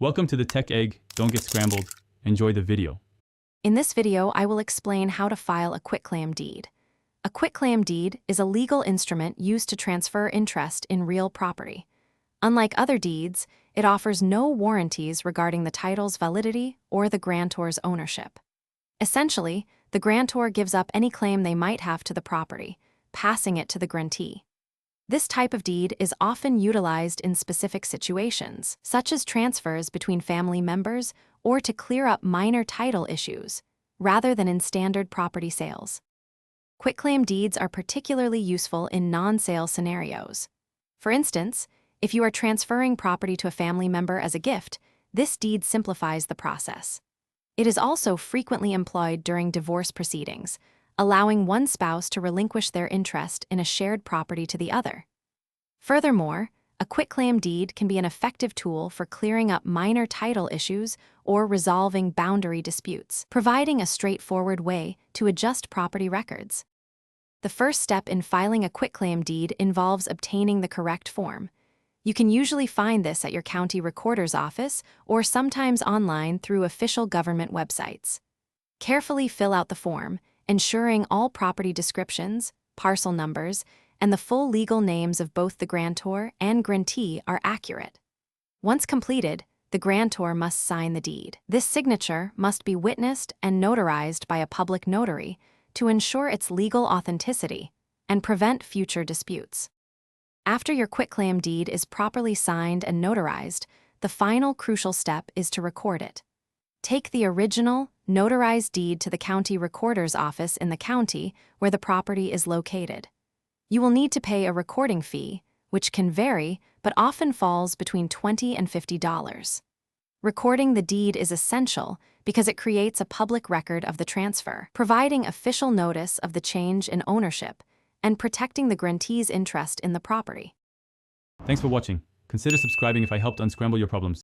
Welcome to the Tech Egg. Don't get scrambled. Enjoy the video. In this video, I will explain how to file a quitclaim deed. A quitclaim deed is a legal instrument used to transfer interest in real property. Unlike other deeds, it offers no warranties regarding the title's validity or the grantor's ownership. Essentially, the grantor gives up any claim they might have to the property, passing it to the grantee. This type of deed is often utilized in specific situations, such as transfers between family members or to clear up minor title issues, rather than in standard property sales. Quitclaim deeds are particularly useful in non-sale scenarios. For instance, if you are transferring property to a family member as a gift, this deed simplifies the process. It is also frequently employed during divorce proceedings, allowing one spouse to relinquish their interest in a shared property to the other. Furthermore, a quitclaim deed can be an effective tool for clearing up minor title issues or resolving boundary disputes, providing a straightforward way to adjust property records. The first step in filing a quitclaim deed involves obtaining the correct form. You can usually find this at your county recorder's office or sometimes online through official government websites. Carefully fill out the form, ensuring all property descriptions, parcel numbers, and the full legal names of both the grantor and grantee are accurate. Once completed, the grantor must sign the deed. This signature must be witnessed and notarized by a public notary to ensure its legal authenticity and prevent future disputes. After your quitclaim deed is properly signed and notarized, the final crucial step is to record it. Take the original, notarized deed to the county recorder's office in the county where the property is located. You will need to pay a recording fee, which can vary but often falls between $20 and $50. Recording the deed is essential because it creates a public record of the transfer, providing official notice of the change in ownership and protecting the grantee's interest in the property. Thanks for watching. Consider subscribing if I helped unscramble your problems.